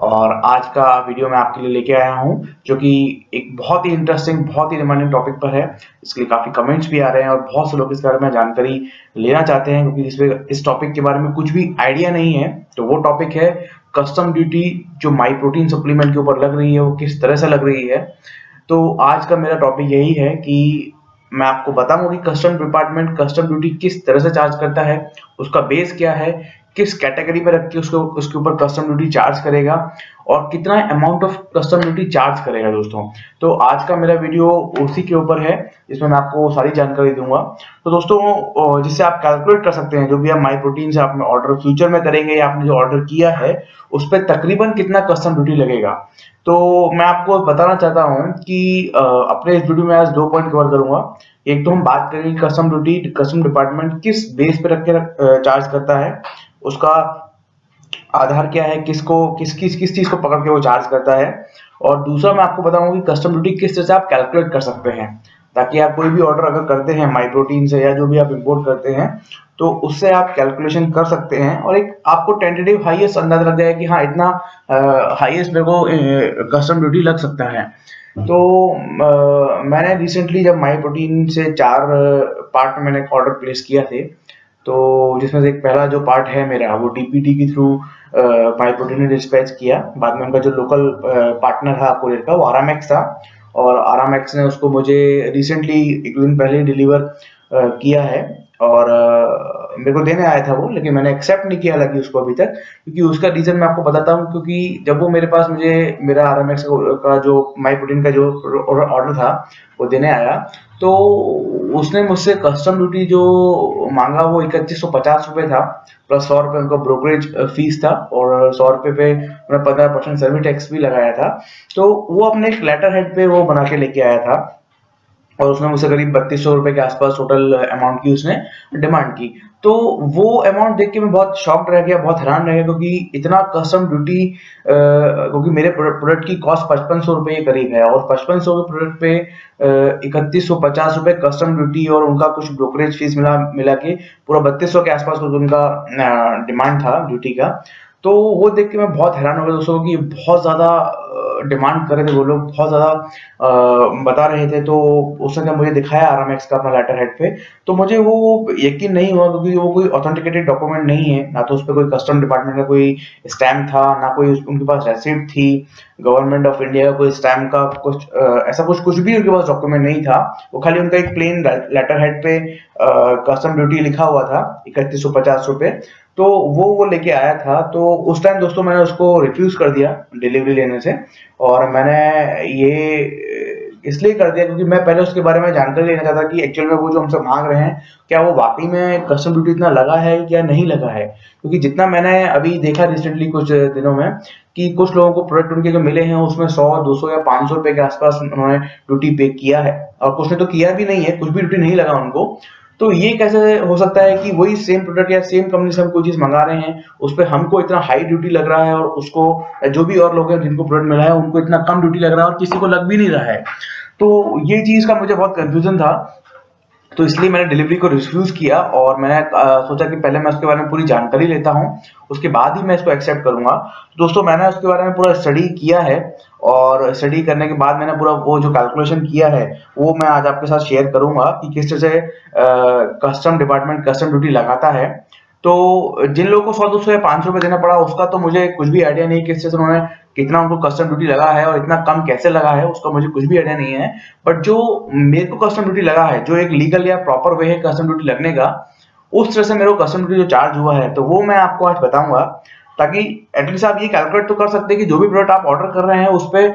और आज का वीडियो मैं आपके लिए लेके आया हूं जो कि एक बहुत ही इंटरेस्टिंग, बहुत ही रिमांडिंग टॉपिक पर है। इसके लिए काफी कमेंट्स भी आ रहे हैं और बहुत से लोग इस बारे में जानकारी लेना चाहते हैं क्योंकि इस टॉपिक के बारे में कुछ भी आइडिया नहीं है। तो वो टॉपिक है कस्टम ड्यूटी जो माई प्रोटीन सप्लीमेंट के ऊपर लग रही है, वो किस तरह से लग रही है। तो आज का मेरा टॉपिक यही है कि मैं आपको बताऊंगा कि कस्टम डिपार्टमेंट कस्टम ड्यूटी किस तरह से चार्ज करता है, उसका बेस क्या है, किस कैटेगरी पे रख के उसको उसके ऊपर कस्टम ड्यूटी चार्ज करेगा और कितना amount of custom duty charge करेगा दोस्तों। तो आज का मेरा वीडियो उसी के ऊपर है जिसमें मैं आपको सारी जानकारी दूंगा। तो दोस्तों जिससे आप कैलकुलेट कर सकते हैं जो भी आप माई प्रोटीन से आपने ऑर्डर फ्यूचर में करेंगे या आपने जो ऑर्डर किया है उस पर तकरीबन कितना कस्टम ड्यूटी लगेगा। तो मैं आपको बताना चाहता हूं कि अपने इस वीडियो में आज 2 पॉइंट कवर करूंगा। एक तो हम बात करेंगे कस्टम ड्यूटी कस्टम डिपार्टमेंट किस बेस पे रख के चार्ज करता है, उसका आधार क्या है, किस चीज को पकड़ के वो चार्ज करता है। और दूसरा मैं आपको बताऊंगा कि कस्टम ड्यूटी किस तरह से आप कैलकुलेट कर सकते हैं, ताकि आप कोई भी ऑर्डर अगर करते हैं माई प्रोटीन से या जो भी आप इंपोर्ट करते हैं तो उससे आप कैलकुलेशन कर सकते हैं और एक आपको टेंटेटिव हाईएस्ट अंदाजा लग जाएगा कि हाँ इतना हाईएस्ट मेरे को कस्टम ड्यूटी लग सकता है। तो मैंने रिसेंटली जब माई प्रोटीन से 4 पार्ट में मैंने ऑर्डर प्लेस किया थे, तो जिसमें से एक पहला जो पार्ट है मेरा वो डीपीडी के थ्रू माई प्रोटीन ने डिस्पैच किया। बाद में उनका जो लोकल पार्टनर था कोरियर का वो आरामैक्स था और आरामैक्स ने उसको मुझे रिसेंटली एक दिन पहले डिलीवर किया है और मेरे को देने आया था वो, लेकिन मैंने एक्सेप्ट नहीं किया हालांकि उसको अभी तक, क्योंकि उसका रीजन मैं आपको बताता हूँ। क्योंकि जब वो मेरे पास मुझे मेरा आरामैक्स का जो माई प्रोटीन का जो ऑर्डर था वो देने आया, तो उसने मुझसे कस्टम ड्यूटी जो मांगा वो 3150 रुपये था, प्लस 100 रुपये उनका ब्रोकरेज फीस था और 100 रुपये पे उन्होंने 15% सर्विस टैक्स भी लगाया था। तो वो अपने एक लेटर हेड पे वो बना के लेके आया था और उसने मुझसे करीब 3200 रुपए के आसपास टोटल अमाउंट की उसने डिमांड की। तो वो अमाउंट देख के मैं बहुत शॉक्ड रह गया, बहुत हैरान रह गया, क्योंकि इतना कस्टम ड्यूटी, क्योंकि मेरे प्रोडक्ट की कॉस्ट 5500 रुपए के करीब है और 5500 के प्रोडक्ट पे 3150 रुपए कस्टम ड्यूटी और उनका कुछ ब्रोकरेज फीस मिला के पूरा 3200 के आसपास कुछ उनका डिमांड था ड्यूटी का। तो वो देख के मैं बहुत हैरान हो गया दोस्तों कि बहुत ज्यादा डिमांड कर रहे थे वो लोग, बहुत ज्यादा बता रहे थे। तो उसने जब मुझे दिखाया आरामैक्स का अपना लेटर हेड पे, तो मुझे वो यकीन नहीं हुआ, क्योंकि वो कोई ऑथेंटिकेटेड डॉक्यूमेंट नहीं है, ना तो उस पर कोई कस्टम डिपार्टमेंट का कोई स्टैम्प था, ना कोई उनके पास रेसिप्ट थी गवर्नमेंट ऑफ इंडिया का कोई स्टैम्प का, कुछ ऐसा कुछ भी उनके पास डॉक्यूमेंट नहीं था। वो खाली उनका एक प्लेन लेटर हेड पे कस्टम ड्यूटी लिखा हुआ था 3150 रुपए। तो वो लेके आया था। तो उस टाइम दोस्तों मैंने उसको रिफ्यूज कर दिया डिलीवरी लेने से, और मैंने ये इसलिए कर दिया क्योंकि मैं पहले उसके बारे में जानकारी लेना चाहता कि एक्चुअल में वो जो हमसे मांग रहे हैं क्या वो वाकई में कस्टम ड्यूटी इतना लगा है या नहीं लगा है। क्योंकि जितना मैंने अभी देखा रिसेंटली कुछ दिनों में कि कुछ लोगों को प्रोडक्ट उनके जो मिले हैं उसमें 100, 200 या 500 रुपए के आसपास उन्होंने ड्यूटी पे किया है, और कुछ ने तो किया भी नहीं है, कुछ भी ड्यूटी नहीं लगा उनको। तो ये कैसे हो सकता है कि वही सेम प्रोडक्ट या सेम कंपनी से हम कोई चीज मंगा रहे हैं, उस पर हमको इतना हाई ड्यूटी लग रहा है और उसको जो भी और लोग हैं जिनको प्रोडक्ट मिला है उनको इतना कम ड्यूटी लग रहा है और किसी को लग भी नहीं रहा है। तो ये चीज का मुझे बहुत कंफ्यूजन था, तो इसलिए मैंने डिलीवरी को रिफ्यूज किया और मैंने सोचा कि पहले मैं उसके बारे में पूरी जानकारी लेता हूं, उसके बाद ही मैं इसको एक्सेप्ट करूंगा। दोस्तों मैंने उसके बारे में पूरा स्टडी किया है और स्टडी करने के बाद मैंने पूरा वो जो कैलकुलेशन किया है वो मैं आज आपके साथ शेयर करूंगा कि किस तरह से कस्टम डिपार्टमेंट कस्टम ड्यूटी लगाता है। तो जिन लोगों को 100, 200 या 500 रुपए देना पड़ा उसका तो मुझे कुछ भी आइडिया नहीं किस तरह से उन्होंने कितना उनको कस्टम ड्यूटी लगा है और इतना कम कैसे लगा है, उसका मुझे कुछ भी आइडिया नहीं है। बट जो मेरे को कस्टम ड्यूटी लगा है, जो एक लीगल या प्रॉपर वे है कस्टम ड्यूटी लगने का, उस तरह से मेरे को कस्टम ड्यूटी जो चार्ज हुआ है तो वो मैं आपको आज बताऊंगा, ताकि एटलीस्ट आप ये कैलकुलेट तो कर सकते हैं कि जो भी प्रोडक्ट आप ऑर्डर कर रहे हैं उस पर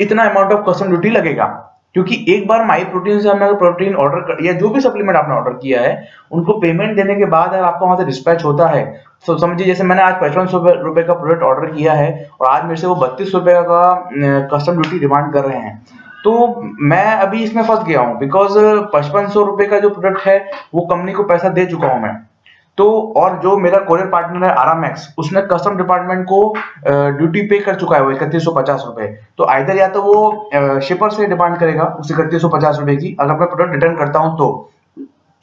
इतना अमाउंट ऑफ कस्टम ड्यूटी लगेगा। क्योंकि एक बार माई प्रोटीन से हमने प्रोटीन ऑर्डर कर या जो भी सप्लीमेंट आपने ऑर्डर किया है उनको पेमेंट देने के बाद अगर आपका वहां से डिस्पैच होता है, तो समझिए जैसे मैंने आज 5500 रुपए का प्रोडक्ट ऑर्डर किया है और आज मेरे से वो 32 रुपए का कस्टम ड्यूटी डिमांड कर रहे हैं, तो मैं अभी इसमें फंस गया हूँ। बिकॉज 5500 रुपए का जो प्रोडक्ट है वो कंपनी को पैसा दे चुका हूं मैं, तो और जो मेरा कोरियर पार्टनर है आरामैक्स उसने कस्टम डिपार्टमेंट को ड्यूटी पे कर चुका है वो 3150 रुपए। तो आइदर या तो वो शिपर से डिमांड करेगा उस 3150 रुपए की अगर मैं प्रोडक्ट रिटर्न करता हूं तो,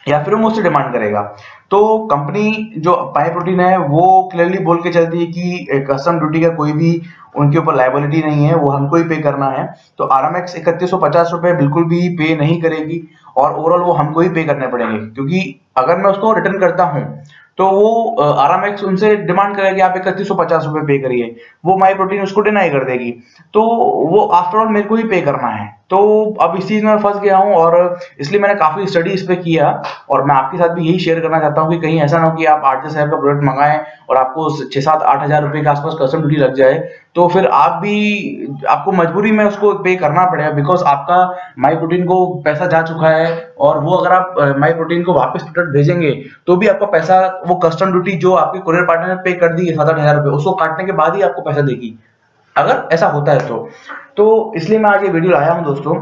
या फिर वो मुझसे डिमांड करेगा। तो कंपनी जो माई प्रोटीन है वो क्लियरली बोल के चलती है कि कस्टम ड्यूटी का कोई भी उनके ऊपर लायबिलिटी नहीं है, वो हमको ही पे करना है। तो आरएमएक्स 3150 रुपए बिल्कुल भी पे नहीं करेगी और ओवरऑल वो हमको ही पे करने पड़ेंगे, क्योंकि अगर मैं उसको रिटर्न करता हूँ तो वो आरएमएक्स उनसे डिमांड करेगा कि आप 3150 रुपए पे करिए, वो माई प्रोटीन उसको डिनाई कर देगी, तो वो आफ्टर ऑल मेरे को ही पे करना है। तो अब इस चीज में फंस गया हूँ और इसलिए मैंने काफी स्टडी इस पे किया और मैं आपके साथ भी यही शेयर करना चाहता हूँ कि कहीं ऐसा ना हो कि आप 8-10 हज़ार का प्रोडक्ट मंगाएं और आपको 6-7-8 हज़ार रुपए के आसपास कस्टम ड्यूटी लग जाए, तो फिर आपको मजबूरी में उसको पे करना पड़ेगा, बिकॉज आपका माई प्रोटीन को पैसा जा चुका है। और वो अगर आप माई प्रोटीन को वापस प्रोडक्ट भेजेंगे तो भी आपका पैसा, वो कस्टम ड्यूटी जो आपके कुरियर पार्टनर ने पे कर दी है 7-8 हज़ार रुपए, उसको काटने के बाद ही आपको पैसा देगी, अगर ऐसा होता है तो इसलिए मैं आज ये वीडियो लाया हूं दोस्तों,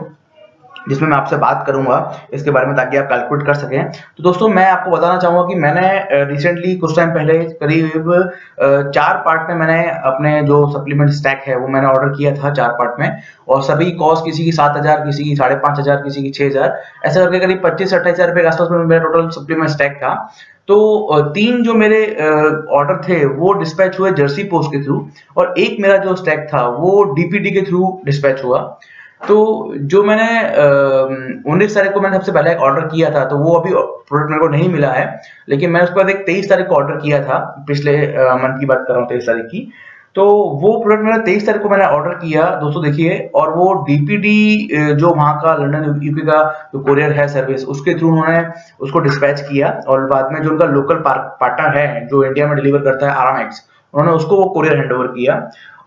जिसमें मैं आपसे बात करूंगा इसके बारे में, ताकि आप कैलकुलेट कर सकें। तो दोस्तों मैं आपको बताना चाहूंगा कि मैंने रिसेंटली कुछ टाइम पहले करीब 4 पार्ट में मैंने अपने जो सप्लीमेंट स्टैक है वो मैंने ऑर्डर किया था 4 पार्ट में, और सभी कॉस्ट किसी की 7,000, किसी की 5,500, किसी की 6,000, ऐसे करके करीब 25 से 28 हज़ार रुपए के आसपास में मेरा टोटल सप्लीमेंट स्टैक था। तो 3 जो मेरे ऑर्डर थे वो डिस्पैच हुए जर्सी पोस्ट के थ्रू, और एक मेरा जो स्टैक था वो डीपीडी के थ्रू डिस्पैच हुआ। तो जो मैंने 19 तारीख को मैंने सबसे पहले एक ऑर्डर किया था, तो वो अभी प्रोडक्ट मेरे को नहीं मिला है, लेकिन मैंने उसके बाद एक 23 तारीख को ऑर्डर किया था, पिछले मंथ की बात कर रहा हूँ, 23 तारीख की। तो वो प्रोडक्ट मेरा 23 तारीख को मैंने ऑर्डर किया दोस्तों, देखिए, और वो डीपीडी जो वहाँ का लंदन यूपी का जो कोरियर है सर्विस, उसके थ्रू उन्होंने उसको डिस्पैच किया, और बाद में जो उनका लोकल पार्टनर है जो इंडिया में डिलीवर करता है आरएमएक्स, उन्होंने उसको वो कोरियर हैंडओवर किया,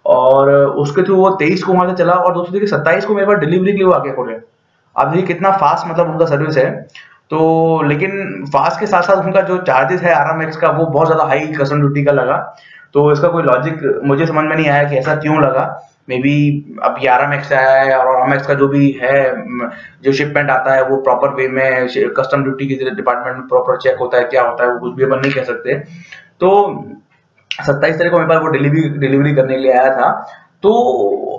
और उसके थ्रू वो 23 को वहां से चला, और दोस्तों देखिए 27 को मेरे पास डिलीवरी के लिए वो आ गया कोरियर। आप देखिए कितना फास्ट मतलब उनका सर्विस है। तो लेकिन फास्ट के साथ साथ उनका जो चार्जेस है आरएमएक्स का वो बहुत ज्यादा हाई कस्टम ड्यूटी का लगा। तो इसका कोई लॉजिक मुझे समझ में नहीं आया कि ऐसा क्यों लगा। मे बी अब ये आरएमएक्स आया है, और आरएमएक्स का जो भी है जो शिपमेंट आता है वो प्रॉपर वे में कस्टम ड्यूटी के डिपार्टमेंट में प्रॉपर चेक होता है, क्या होता है वो कुछ भी अपन नहीं कह सकते। तो 27 तारीख को मेरे पास वो डिलीवरी करने के लिए आया था। तो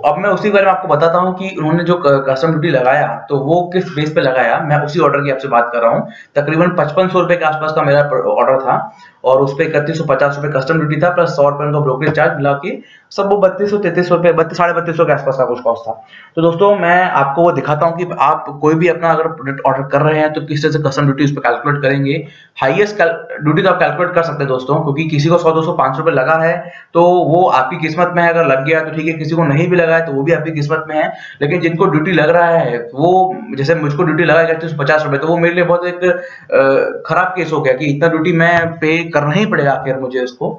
अब मैं उसी बारे में आपको बताता हूँ कि उन्होंने जो कस्टम ड्यूटी लगाया तो वो किस बेस पे लगाया। मैं उसी ऑर्डर की आपसे बात कर रहा हूँ। तकरीबन 5500 रुपए के आसपास का मेरा ऑर्डर था, और उस पर 3150 रुपए कस्टम ड्यूटी था, प्लस 100 रुपए उनका ब्रोकरेज चार्ज मिला के सब वो 3200-3300 रुपए, 3200 के आसपास का कुछ कॉस्ट था। तो दोस्तों मैं आपको वो दिखाता हूँ कि आप कोई भी अपना अगर प्रोडक्ट ऑर्डर कर रहे हैं तो किस तरह से कस्टम ड्यूटी उस पर कैलकुलेट करेंगे। हाईएस्ट ड्यूटी तो आप कैलकुलेट कर सकते हैं दोस्तों, क्योंकि किसी को 100, 200, 500 रुपए लगा है तो वो आपकी किस्मत में है, अगर लग गया तो ठीक है, किसी को नहीं भी लगा है तो वो भी आपकी किस्मत में है। लेकिन जिनको ड्यूटी लग रहा है, वो जैसे मुझको ड्यूटी लगा 3150 रुपए, तो वो मेरे लिए बहुत एक खराब केस हो गया कि इतना ड्यूटी मैं पे करना ही पड़ेगा आखिर मुझे उसको।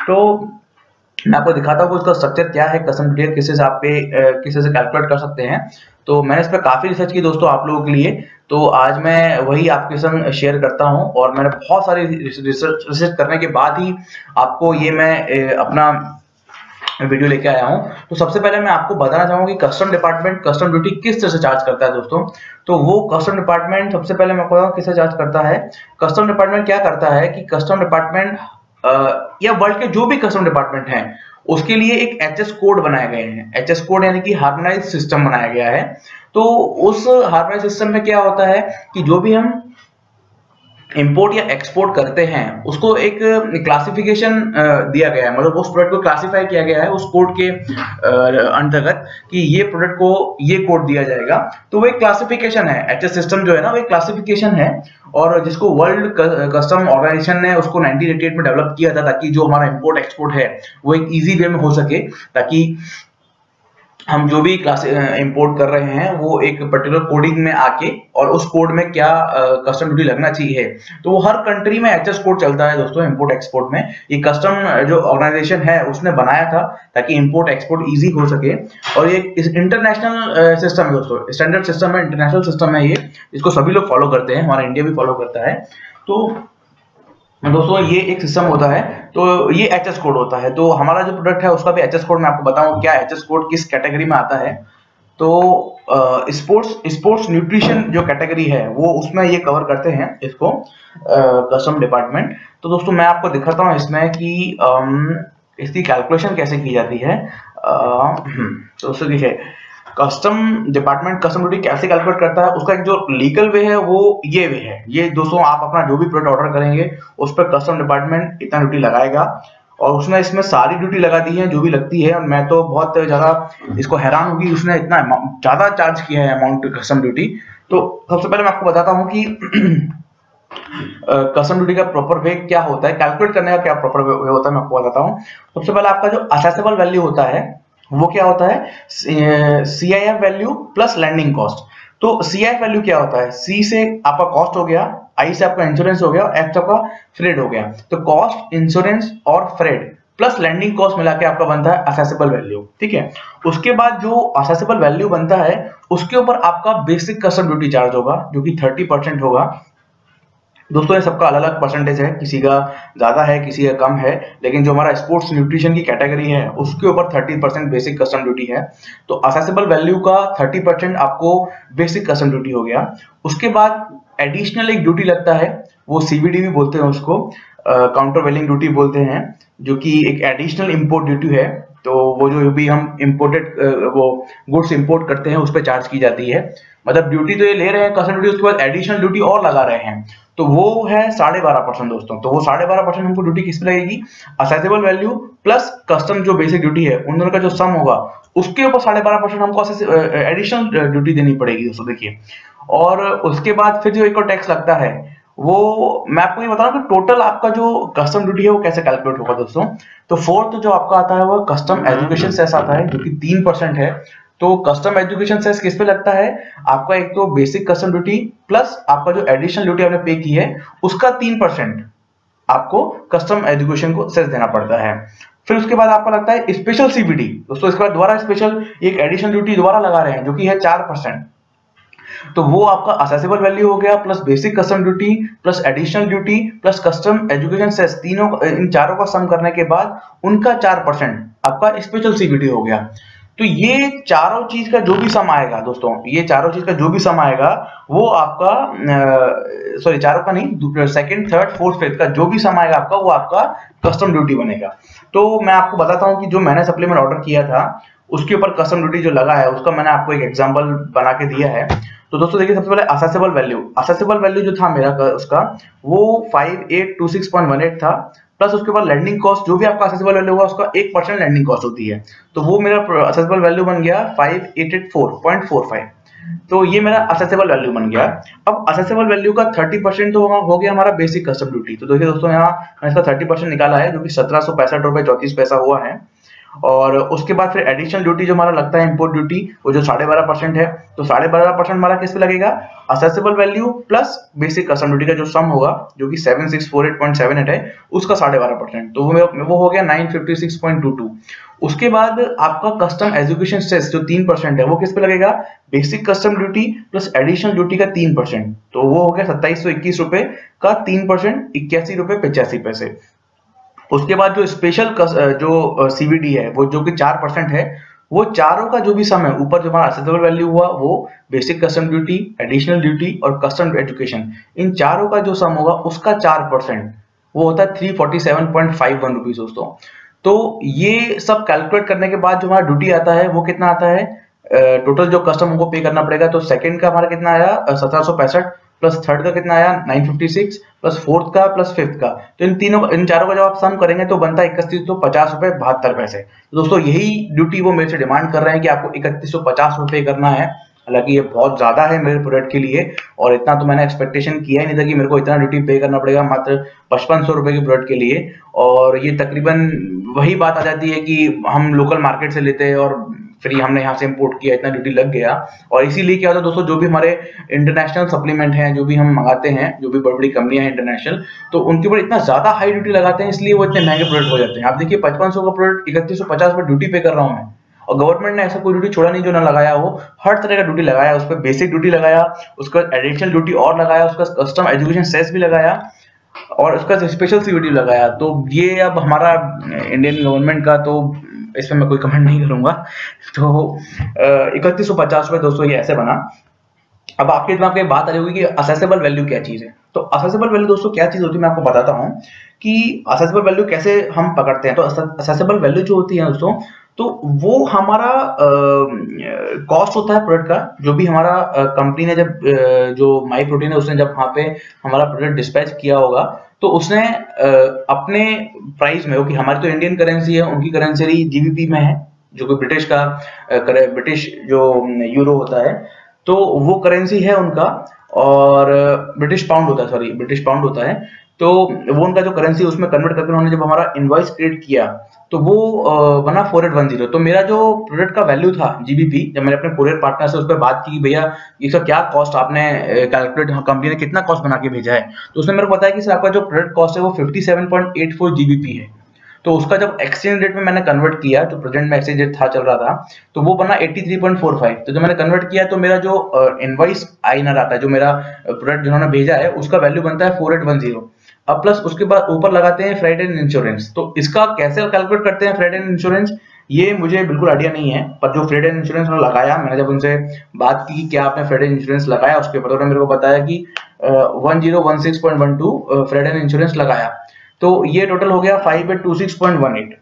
तो मैं आपको दिखाता हूँ उसका स्ट्रक्चर क्या है, कस्टम ड्यूटी किस से आप पे किस से कैलकुलेट कर सकते हैं। तो मैंने इस पर काफी रिसर्च की दोस्तों आप लोगों के लिए, तो आज मैं वही आपके संग शेयर करता हूँ, और मैंने बहुत सारी रिसर्च करने के बाद ही आपको ये मैं अपना वीडियो लेके आया हूँ। तो सबसे पहले मैं आपको बताना चाहूंगा कि कस्टम डिपार्टमेंट कस्टम ड्यूटी किस तरह से चार्ज करता है दोस्तों। तो वो कस्टम डिपार्टमेंट सबसे पहले मैं बताऊँ किससे चार्ज करता है। कस्टम डिपार्टमेंट क्या करता है कि कस्टम डिपार्टमेंट या वर्ल्ड के जो भी कस्टम डिपार्टमेंट हैं उसके लिए एक एचएस कोड बनाए गए हैं। एचएस कोड यानी कि हार्मोनाइज्ड सिस्टम बनाया गया है। तो उस हार्मोनाइज्ड सिस्टम में क्या होता है कि जो भी हम इंपोर्ट या एक्सपोर्ट करते हैं उसको एक क्लासिफिकेशन दिया गया है, मतलब उस प्रोडक्ट को क्लासिफाई किया गया है उस कोड के अंतर्गत कि ये प्रोडक्ट को ये कोड दिया जाएगा। तो वो एक क्लासिफिकेशन है, एचएस सिस्टम जो है ना वो एक क्लासिफिकेशन है, और जिसको वर्ल्ड कस्टम ऑर्गेनाइजेशन ने उसको 1988 में डेवलप किया था, ताकि जो हमारा इंपोर्ट एक्सपोर्ट है वो एक इजी वे में हो सके, ताकि हम जो भी क्लास इंपोर्ट कर रहे हैं वो एक पर्टिकुलर कोडिंग में आके, और उस कोड में क्या कस्टम ड्यूटी लगना चाहिए। तो वो हर कंट्री में एचएस कोड चलता है दोस्तों इंपोर्ट एक्सपोर्ट में। ये कस्टम जो ऑर्गेनाइजेशन है उसने बनाया था ताकि इंपोर्ट एक्सपोर्ट इजी हो सके, और ये इंटरनेशनल सिस्टम है दोस्तों, स्टैंडर्ड सिस्टम है, इंटरनेशनल सिस्टम है ये, इसको सभी लोग फॉलो करते हैं, हमारा इंडिया भी फॉलो करता है। तो दोस्तों ये एक सिस्टम होता है, तो ये एचएस कोड होता है। तो हमारा जो प्रोडक्ट है उसका भी एचएस कोड मैं आपको बताऊं क्या एचएस कोड किस कैटेगरी में आता है। तो स्पोर्ट्स न्यूट्रिशन जो कैटेगरी है वो उसमें ये कवर करते हैं इसको कस्टम डिपार्टमेंट। तो दोस्तों मैं आपको दिखाता हूँ इसमें कि इसकी कैलकुलेशन कैसे की जाती है। तो दोस्तों देखिए कस्टम डिपार्टमेंट कस्टम ड्यूटी कैसे कैलकुलेट करता है, उसका एक जो लीगल वे है वो ये वे है। ये दोस्तों आप अपना जो भी प्रोडक्ट ऑर्डर करेंगे उस पर कस्टम डिपार्टमेंट इतना ड्यूटी लगाएगा, और उसने इसमें सारी ड्यूटी लगा दी है जो भी लगती है। और मैं तो बहुत ज्यादा इसको हैरान होगी, उसने इतना ज्यादा चार्ज किया है अमाउंट कस्टम ड्यूटी। तो सबसे पहले मैं आपको बताता हूँ कि कस्टम ड्यूटी का प्रॉपर वे क्या होता है, कैलकुलेट करने का क्या प्रॉपर वे होता है, मैं आपको बताता हूँ। सबसे पहले आपका जो असेसेबल वैल्यू होता है वो क्या होता है, CIF value plus landing cost. तो CIF वैल्यू क्या होता है, C से आपका कॉस्ट हो गया, I से आपका इंश्योरेंस हो गया, और F से आपका फ्रेड हो गया। तो कॉस्ट, इंश्योरेंस और फ्रेड प्लस लैंडिंग कॉस्ट मिला के आपका बनता है असेसेबल वैल्यू, ठीक है। उसके बाद जो असेसेबल वैल्यू बनता है उसके ऊपर आपका बेसिक कस्टम ड्यूटी चार्ज होगा जो कि 30% होगा। दोस्तों ये सबका अलग अलग परसेंटेज है, किसी का ज्यादा है किसी का कम है, लेकिन जो हमारा स्पोर्ट्स न्यूट्रिशन की कैटेगरी है उसके ऊपर 30% बेसिक कस्टम ड्यूटी है। तो असेसेबल वैल्यू का 30% आपको बेसिक कस्टम ड्यूटी हो गया। उसके बाद एडिशनल एक ड्यूटी लगता है, वो CVD भी बोलते हैं उसको, काउंटर वेलिंग ड्यूटी बोलते हैं, जो कि एक एडिशनल इंपोर्ट ड्यूटी है। तो वो जो भी हम इंपोर्टेड वो गुड्स इंपोर्ट करते हैं उस पर चार्ज की जाती है। मतलब ड्यूटी तो ये ले रहे हैं कस्टम ड्यूटी, उसके बाद एडिशनल ड्यूटी और लगा रहे हैं, तो वो है 12.5% दोस्तों। तो वो 12.5% हमको ड्यूटी किस पे लगेगी, असेसेबल वैल्यू प्लस कस्टम जो बेसिक ड्यूटी है उन दोनों का जो सम होगा उसके ऊपर 12.5% हमको एडिशनल ड्यूटी देनी पड़ेगी दोस्तों, देखिए। और उसके बाद फिर जो एक और टैक्स लगता है वो मैं आपको ये बता रहा हूँ कि टोटल आपका जो कस्टम ड्यूटी है वो कैसे कैलकुलेट होगा दोस्तों। तो फोर्थ जो आपका आता है वो कस्टम एजुकेशन सेस आता है जो कि 3% है। तो कस्टम एजुकेशन सेस किस पे लगता है, आपका एक तो बेसिक कस्टम ड्यूटी प्लस आपका जो एडिशनल ड्यूटी आपने पे की है उसका 3% आपको कस्टम एजुकेशन को सेस देना पड़ता है। फिर उसके बाद आपका लगता है स्पेशल CVD दोस्तों, इसके बाद दोबारा स्पेशल एक एडिशनल ड्यूटी दोबारा लगा रहे हैं जो कि है 4%। तो वो आपका असेसेबल वैल्यू हो गया plus basic custom duty plus additional duty plus custom education cess, तीनों इन चारों का सम करने के बाद उनका 4% आपका स्पेशल CVD हो गया। तो ये चारों चीज का जो भी सम आएगा दोस्तों, ये चारों चीज का जो भी सम आएगा वो आपका सॉरी चारों का नहीं, सेकंड थर्ड फोर्थ फिफ्थ का जो भी सम आएगा आपका वो आपका कस्टम ड्यूटी बनेगा। तो मैं आपको बताता हूँ कि जो मैंने सप्लीमेंट ऑर्डर किया था उसके ऊपर कस्टम ड्यूटी जो लगा है उसका मैंने आपको एक एग्जांपल बना के दिया है। तो दोस्तों देखिए, सबसे पहले असेसेबल वैल्यू जो था मेरा उसका वो 5826.18 था, प्लस उसके बाद लैंडिंग कॉस्ट जो भी आपका असेसेबल वैल्यू होगा उसका 1% लैंडिंग कॉस्ट होती है। तो वो मेरा असेसेबल वैल्यू बन गया 5884.45। तो ये मेरा असेसेबल वैल्यू बन गया। अब असेसेबल वैल्यू का 30% तो हो गया हमारा बेसिक कस्टम ड्यूटी। तो देखिए दोस्तों, यहाँ मैंने इसका 30% निकाला है जो कि 1765 रुपए 34 पैसा हुआ है। और उसके बाद फिर एडिशनल ड्यूटी जो हमारा लगता है इंपोर्ट ड्यूटी, वो जो 12.5% है, तो 12.5% हमारा किस पे लगेगा, accessible value plus basic custom duty का जो सम होगा जो कि 7648.78 है उसका 12.5%, तो वो हो गया 956.22। उसके बाद आपका कस्टम एजुकेशन सेस जो 3% है वो किस पे लगेगा, basic custom duty plus additional duty का 3%, तो वो हो गया 2721 रुपए का 3%, 81 रुपए 85 पैसे। उसके बाद जो स्पेशल जो CVD है वो जो कि 4% है, वो चारों का जो भी सम है, ऊपर जो हमारा असेसेबल वैल्यू हुआ वो basic custom duty, additional duty और कस्टम एजुकेशन, इन चारों का जो सम होगा उसका 4% वो होता है 347.51 रुपीज दोस्तों। तो ये सब कैलकुलेट करने के बाद जो हमारा ड्यूटी आता है वो कितना आता है, टोटल जो कस्टम हमको पे करना पड़ेगा। तो सेकंड का हमारा कितना आया 1765, प्लस थर्ड का कितना आया 956, प्लस फोर्थ का प्लस फिफ्थ का, तो इन चारों का जब आप सम करेंगे तो बनता है 3150 रुपए 72 पैसे। तो दोस्तों यही ड्यूटी वो मेरे से डिमांड कर रहे हैं कि आपको 3150 रुपए करना है। हालांकि ये बहुत ज्यादा है मेरे प्रोडक्ट के लिए, और इतना तो मैंने एक्सपेक्टेशन किया ही नहीं था कि मेरे को इतना ड्यूटी पे करना पड़ेगा मात्र 5500 रुपए के प्रोडक्ट के लिए। और ये तकरीबन वही बात आ जाती है कि हम लोकल मार्केट से लेते हैं और फिर हमने यहाँ से इंपोर्ट किया, इतना ड्यूटी लग गया। और इसीलिए क्या होता है दोस्तों, जो भी हमारे इंटरनेशनल सप्लीमेंट हैं, जो भी हम मंगाते हैं, जो भी बड़ी बड़ी कंपनियां हैं इंटरनेशनल, तो उनके ऊपर इतना ज्यादा हाई ड्यूटी लगाते हैं, इसलिए वो इतने महंगे प्रोडक्ट हो जाते हैं। आप देखिए 5500 का प्रोडक्ट 3150 पर ड्यूटी पे कर रहा हूँ मैं, और गवर्नमेंट ने ऐसा कोई ड्यूटी छोड़ा नहीं जो ना लगाया हो, हर तरह का ड्यूटी लगाया। उस पर बेसिक ड्यूटी लगाया, उसके बाद एडिशनल ड्यूटी और लगाया, उसका कस्टम एजुकेशन सेस भी लगाया, और उसका स्पेशल CVD लगाया। तो ये अब हमारा इंडियन गवर्नमेंट का, तो इसमें मैं कोई कमेंट नहीं करूंगा। तो 3150 रुपए दोस्तों ये ऐसे बना। अब आपके दिमाग में बात आ रही होगी कि असेसेबल वैल्यू क्या चीज है। तो असेसेबल वैल्यू दोस्तों क्या चीज होती है, मैं आपको बताता हूँ कि असेसेबल वैल्यू कैसे हम पकड़ते हैं। तो असेसेबल वैल्यू जो होती है दोस्तों, तो वो हमारा कॉस्ट होता है प्रोडक्ट का, जो भी हमारा कंपनी ने जब जो माई प्रोटीन है उसने जब वहां पे हमारा प्रोडक्ट डिस्पैच किया होगा, तो उसने अपने प्राइस में, कि हमारी तो इंडियन करेंसी है, उनकी करेंसी जीबीपी में है, जो कि ब्रिटिश का ब्रिटिश जो यूरो होता है, तो वो करेंसी है उनका, और ब्रिटिश पाउंड होता है, सॉरी ब्रिटिश पाउंड होता है। तो वो उनका जो करेंसी उसमें कन्वर्ट करके उन्होंने जब हमारा इनवॉइस क्रिएट किया, तो वो बना 4810। तो मेरा जो प्रोडक्ट का वैल्यू था जीबीपी, जब मैंने अपने कोरियर पार्टनर से उस पर बात की भैया इसका क्या कॉस्ट आपने कैलकुलेट, कंपनी ने कितना कॉस्ट बना के भेजा है, तो उसने मेरे को बताया कि सर आपका जो प्रोडक्ट कॉस्ट है वो 57.84 जीबीपी है। तो उसका जब एक्सचेंज रेट में मैंने कन्वर्ट किया, तो प्रेजेंट में एक्सचेंज रेट था चल रहा था, तो वो बना 83.45। तो जब मैंने कन्वर्ट किया तो मेरा जो इनवॉइस आईनर आता है, जो मेरा प्रोडक्ट जिन्होंने भेजा है उसका वैल्यू बनता है 4810। अब प्लस उसके बाद ऊपर लगाते हैं फ्राइट एंड इंश्योरेंस। तो इसका कैसे कैलकुलेट करते हैं फ्राइट एंड इंश्योरेंस, ये मुझे बिल्कुल आइडिया नहीं है, पर जो फ्राइट एंड इंश्योरेंस उन्होंने लगाया, मैंने जब उनसे बात की कि क्या आपने फ्राइट एंड इंश्योरेंस लगाया, उसके बाद उन्होंने मेरे को बताया कि 1016.12 फ्राइट एंड इंश्योरेंस लगाया। तो ये टोटल हो गया 5826.18।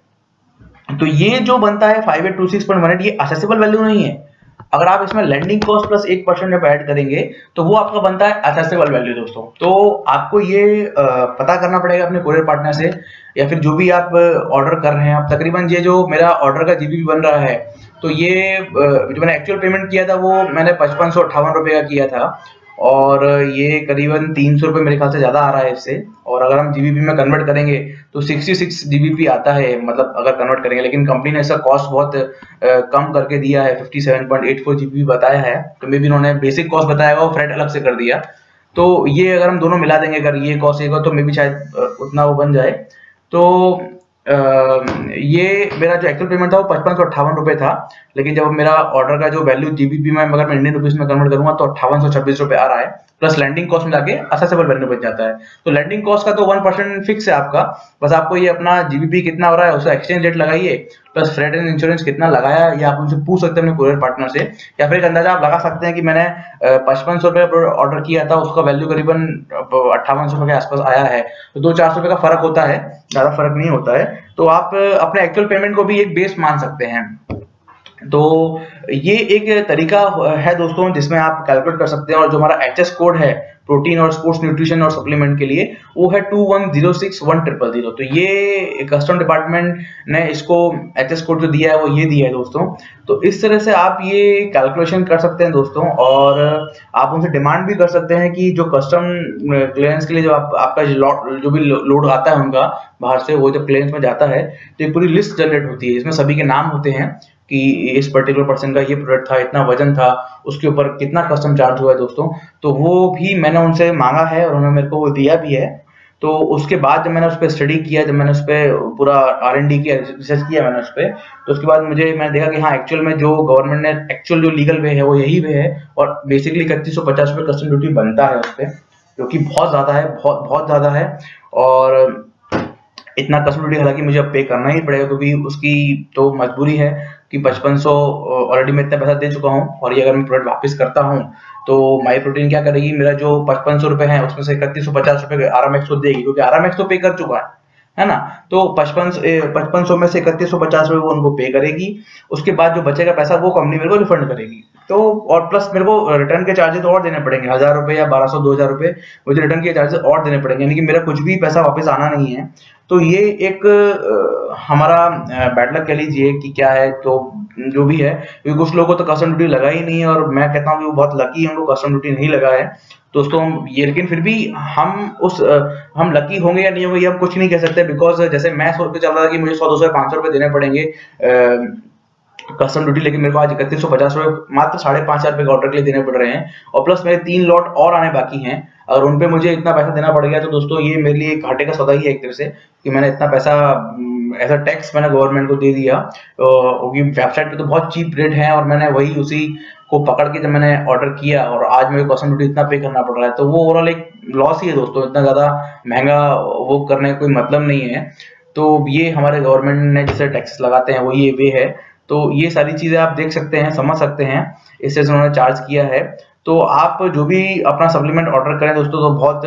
तो ये जो बनता है 5826.18, ये असेसेबल वैल्यू नहीं है। अगर आप इसमें लैंडिंग कॉस्ट प्लस 1% जब ऐड करेंगे तो वो आपका बनता है असेसेबल वैल्यू दोस्तों। तो आपको ये पता करना पड़ेगा अपने कोरियर पार्टनर से, या फिर जो भी आप ऑर्डर कर रहे हैं। आप तकरीबन ये जो मेरा ऑर्डर का जीबीपी बन रहा है, तो ये जो मैंने एक्चुअल पेमेंट किया था वो मैंने 5558 रुपए का किया था, और ये करीबन 300 रुपए मेरे ख्याल से ज्यादा आ रहा है इससे। और अगर हम जीबीपी में कन्वर्ट करेंगे तो 66 जीबीपी आता है, मतलब अगर कन्वर्ट करेंगे, लेकिन कंपनी ने इसका कॉस्ट बहुत कम करके दिया है, 57.84 जीबीपी बताया है। तो मे भी इन्होंने बेसिक कॉस्ट बताया वो फ्रेट अलग से कर दिया। तो ये अगर हम दोनों मिला देंगे, अगर ये कॉस्ट एक तो मे भी शायद उतना वो बन जाए। तो ये मेरा जो एक्चुअल पेमेंट था वो 5558 रुपए था, लेकिन जब मेरा ऑर्डर का जो वैल्यू जीबीपी में अगर मैं इंडियन रुपीस में कन्वर्ट करूंगा तो 5826 रुपए आ रहा है, प्लस लैंडिंग कॉस्ट में जाके असेसेबल वैल्यू बच जाता है। तो लैंडिंग कॉस्ट का तो 1% फिक्स है आपका, बस आपको ये अपना जीबीपी कितना हो रहा है उसका एक्सचेंज रेट लगाइए, प्लस फ्रेट एंड इंश्योरेंस कितना लगाया, ये आप उनसे पूछ सकते हैं अपने कोरियर पार्टनर से। या फिर एक अंदाजा आप लगा सकते हैं कि मैंने 5500 रुपए ऑर्डर किया था, उसका वैल्यू करीबन 5800 रुपए के आसपास आया है, तो 2-400 रुपए का फर्क होता है, ज्यादा फर्क नहीं होता है। तो आप अपने एक्चुअल पेमेंट को भी एक बेस मान सकते हैं। तो ये एक तरीका है दोस्तों जिसमें आप कैलकुलेट कर सकते हैं। और जो हमारा एचएस कोड है प्रोटीन और स्पोर्ट्स न्यूट्रिशन और सप्लीमेंट के लिए, वो है 21061000। तो ये कस्टम डिपार्टमेंट ने इसको एचएस कोड जो दिया है वो ये दिया है दोस्तों। तो इस तरह से आप ये कैलकुलेशन कर सकते हैं दोस्तों, और आप उनसे डिमांड भी कर सकते हैं कि जो कस्टम क्लियरेंस के लिए जो आपका जो भी लोड आता है उनका बाहर से, वो जब क्लियरेंस में जाता है तो एक पूरी लिस्ट जनरेट होती है, इसमें सभी के नाम होते हैं कि इस पर्टिकुलर पर्सन का ये प्रोडक्ट था, इतना वजन था, उसके ऊपर कितना कस्टम चार्ज हुआ है दोस्तों। तो वो भी मैंने उनसे मांगा है और उन्होंने मेरे को वो दिया भी है। तो उसके बाद जब मैंने उस पर स्टडी किया, जब मैंने उस पर पूरा R&D किया, रिसर्च किया मैंने उस पर, तो उसके बाद मैंने देखा कि हाँ एक्चुअल में जो गवर्नमेंट ने एक्चुअल जो लीगल वे है वो यही वे है, और बेसिकली 3150 रुपये कस्टम ड्यूटी बनता है उस पर, जो कि बहुत ज्यादा है, बहुत बहुत ज्यादा है। और इतना कस्टम ड्यूटी हालांकि मुझे अब पे करना ही पड़ेगा, क्योंकि उसकी तो मजबूरी है कि 5500 ऑलरेडी मैं इतना पैसा दे चुका हूँ, और ये अगर मैं प्रोडक्ट वापस करता हूँ तो माई प्रोटीन क्या करेगी, मेरा जो 5500 रुपए है उसमें से 3150 रुपए आरामैक्स को देगी, क्योंकि आरामैक्स तो पे कर चुका है ना। तो 5500 में से 3150 रुपए वो उनको पे करेगी, उसके बाद जो बचेगा पैसा वो कंपनी मेरे को रिफंड करेगी। तो और प्लस मेरे को रिटर्न के चार्जेस और देने पड़ेंगे, 1000 रुपए या 1200-2000 रुपए मुझे रिटर्न के चार्जेस और देने पड़ेंगे, यानी कि मेरा कुछ भी पैसा वापस आना नहीं है। तो ये एक हमारा बैड लक कह लीजिए कि क्या है, तो जो भी है, क्योंकि कुछ लोगों को तो कस्टम ड्यूटी लगा ही नहीं है, और मैं कहता हूँ कि वो बहुत लकी है, उनको कस्टम ड्यूटी नहीं लगा है दोस्तों ये। लेकिन फिर भी हम लकी होंगे या नहीं होंगे ये हम कुछ नहीं कह सकते, बिकॉज जैसे मैं सोच के चल रहा था कि मुझे 100-200-500 रुपए देने पड़ेंगे कस्टम ड्यूटी, लेकिन मेरे को आज 3150 रुपए मात्र 5500 रुपए के ऑर्डर के लिए देने पड़ रहे हैं, और प्लस मेरे 3 लॉट और आने बाकी हैं। अगर उनपे मुझे इतना पैसा देना पड़ गया तो दोस्तों ये मेरे लिए घाटे का सौदा ही है एक तरह से, कि मैंने इतना पैसा ऐसा टैक्स मैंने गवर्नमेंट को दे दिया, क्योंकि वेबसाइट पे तो बहुत चीप रेट है, और मैंने वही उसी को पकड़ के जब मैंने ऑर्डर किया और आज मेरे को कस्टम ड्यूटी इतना पे करना पड़ रहा है, तो वो ओवरऑल एक लॉस ही है दोस्तों। इतना ज्यादा महंगा वो करने का कोई मतलब नहीं है। तो ये हमारे गवर्नमेंट ने जैसे टैक्सेस लगाते हैं वो ये वे है। तो ये सारी चीजें आप देख सकते हैं, समझ सकते हैं, इससे उन्होंने चार्ज किया है। तो आप जो भी अपना सप्लीमेंट ऑर्डर करें दोस्तों, तो बहुत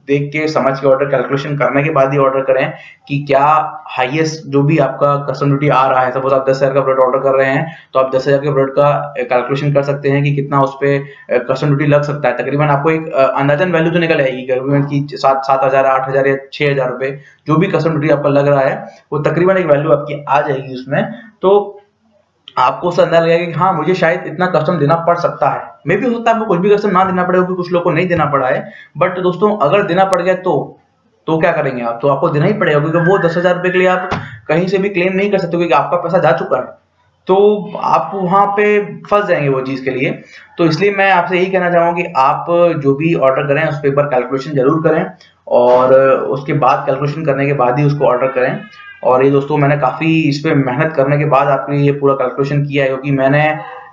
देख के समझ के ऑर्डर, कैलकुलेशन करने के बाद ही ऑर्डर करें कि क्या हाईएस्ट जो भी आपका कस्टम ड्यूटी आ रहा है। सपोज आप 10,000 का प्रोडक्ट ऑर्डर कर रहे हैं, तो आप 10,000 के प्रोडक्ट का कैलकुलेशन कर सकते हैं कि कितना उस पर कस्टम ड्यूटी लग सकता है। तकरीबन आपको एक अंदाजन वैल्यू तो निकल आएगी तकरीबन की 7,000, 8,000 या 6,000 रुपए जो भी कस्टम ड्यूटी आपका लग रहा है, वो तकरीबन एक वैल्यू आपकी आ जाएगी उसमें। तो आपको उससे अंदाजा लगेगा कि हाँ, मुझे शायद इतना कस्टम देना पड़ सकता है। मे भी हो सकता है आपको कुछ भी कस्टम ना देना पड़े, क्योंकि कुछ लोगों को नहीं देना पड़ा है। बट दोस्तों, अगर देना पड़ गया तो क्या करेंगे आप? तो आपको देना ही पड़ेगा, क्योंकि वो 10,000 रुपए के लिए आप कहीं से भी क्लेम नहीं कर सकते, क्योंकि आपका पैसा जा चुका है। तो आप वहां पे फंस जाएंगे वो चीज के लिए। तो इसलिए मैं आपसे यही कहना चाहूंगा कि आप जो भी ऑर्डर करें उस पर एक बार कैलकुलेशन जरूर करें, और उसके बाद कैलकुलेशन करने के बाद ही उसको ऑर्डर करें। और ये दोस्तों, मैंने काफी इस पे मेहनत करने के बाद आपके लिए ये पूरा कैलकुलेशन किया है, क्योंकि मैंने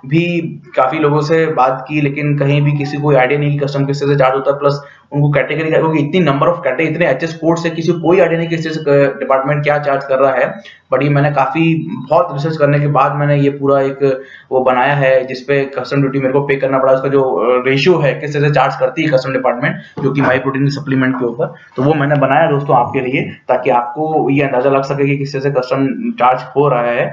भी काफी लोगों से बात की, लेकिन कहीं भी किसी को आइडिया नहीं कि कस्टम किस तरह से चार्ज होता है। प्लस उनको कैटेगरी, क्योंकि इतनी नंबर ऑफ कैटेगरी, इतने एचएस कोड से किसी को कोई आइडिया नहीं किस तरह से डिपार्टमेंट क्या चार्ज कर रहा है। बट ये मैंने काफी बहुत रिसर्च करने के बाद मैंने ये पूरा एक वो बनाया है, जिसपे कस्टम ड्यूटी मेरे को पे करना पड़ा, उसका जो रेशियो है किस तरह से चार्ज करती है कस्टम डिपार्टमेंट, जो कि माई प्रोटीन सप्लीमेंट के ऊपर। तो वो मैंने बनाया दोस्तों आपके लिए, ताकि आपको ये अंदाजा लग सके कि किस तरह से कस्टम चार्ज हो रहा है।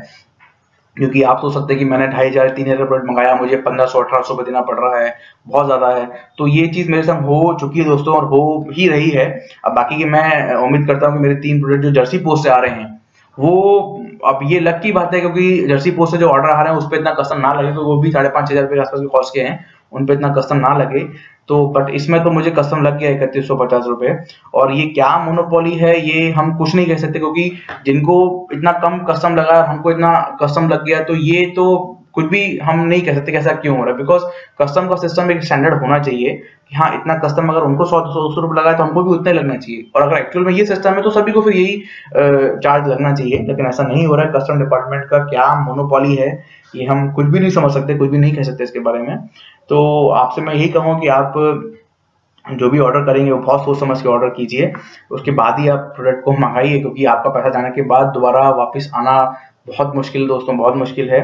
क्योंकि आप सोच सकते हैं कि मैंने 2,500 3,000 प्रोडक्ट मंगाया, मुझे 1,500 1800 देना पड़ रहा है, बहुत ज्यादा है। तो ये चीज मेरे साथ हो चुकी है दोस्तों, और हो ही रही है। अब बाकी की मैं उम्मीद करता हूँ कि मेरे 3 प्रोडक्ट जो जर्सी पोस्ट से आ रहे हैं, वो अब ये लक की बात है, क्योंकि जर्सी पोस्ट से जो ऑर्डर आ रहे हैं उस पर इतना कस्टम ना लगे, क्योंकि वो भी 5,500 रुपए के आसपास के कॉस्ट के हैं, उन पर इतना कस्टम ना लगे। तो बट इसमें तो मुझे कस्टम लग गया 3,150 रुपए। और ये क्या मोनोपोली है, ये हम कुछ नहीं कह सकते, क्योंकि जिनको इतना कम कस्टम लगा, हमको इतना कस्टम लग गया, तो ये तो कुछ भी हम नहीं कह सकते कि ऐसा क्यों हो रहा है। बिकॉज कस्टम का सिस्टम एक स्टैंडर्ड होना चाहिए कि हाँ, इतना कस्टम अगर उनको 100-200 रुपए लगा है, तो हमको भी उतना ही लगना चाहिए। और अगर एक्चुअल में ये सिस्टम है, तो सभी को फिर यही चार्ज लगना चाहिए। लेकिन ऐसा नहीं हो रहा है। कस्टम डिपार्टमेंट का क्या मोनोपोली है, ये हम कुछ भी नहीं समझ सकते, कुछ भी नहीं कह सकते इसके बारे में। तो आपसे मैं यही कहूँगा कि आप जो भी ऑर्डर करेंगे वो बहुत सोच समझ के ऑर्डर कीजिए, उसके बाद ही आप प्रोडक्ट को मंगाइए, क्योंकि आपका पैसा जाने के बाद दोबारा वापस आना बहुत मुश्किल दोस्तों, बहुत मुश्किल है।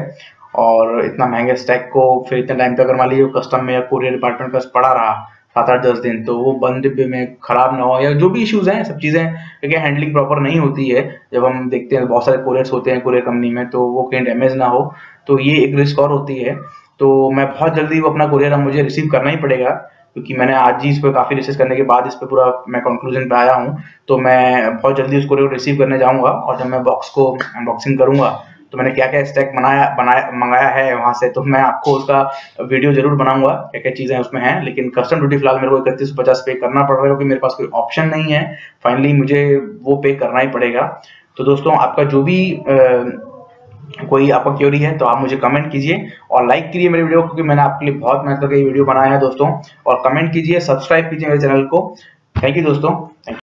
और इतना महंगे स्टैक को फिर इतने टाइम पे अगर मान लीजिए कस्टम में या कोरियर डिपार्टमेंट का पड़ा रहा 7-8-10 दिन, तो वो बंद डिब्बे में खराब ना हो, या जो भी इश्यूज हैं, सब चीजें, क्योंकि हैंडलिंग प्रॉपर नहीं होती है। जब हम देखते हैं बहुत सारे कोरियर्स होते हैं कोरियर कंपनी में, तो वो कहीं डैमेज ना हो, तो ये एक रिस्क और होती है। तो मैं बहुत जल्दी वो अपना कोरियर अब मुझे रिसीव करना ही पड़ेगा, क्योंकि मैंने आज ही इस पर काफी रिसर्च करने के बाद इस पे पूरा मैं कंक्लूजन पे आया हूँ। तो मैं बहुत जल्दी उस कोरियर को रिसीव करने जाऊंगा, और जब मैं बॉक्स को अनबॉक्सिंग करूंगा, तो मैंने क्या क्या स्टैक मंगाया है वहां से, तो मैं आपको उसका वीडियो जरूर बनाऊंगा, क्या क्या चीजें उसमें हैं। लेकिन कस्टम ड्यूटी फिलहाल मेरे को 3150 पे करना पड़ रहा है, क्योंकि मेरे पास कोई ऑप्शन नहीं है। फाइनली मुझे वो पे करना ही पड़ेगा। तो दोस्तों, आपका जो भी कोई आपका क्वेरी है, तो आप मुझे कमेंट कीजिए और लाइक कीजिए मेरे वीडियो को, क्योंकि मैंने आपके लिए बहुत मेहनत करके ये वीडियो बनाया है दोस्तों। और कमेंट कीजिए, सब्सक्राइब कीजिए मेरे चैनल को। थैंक यू दोस्तों।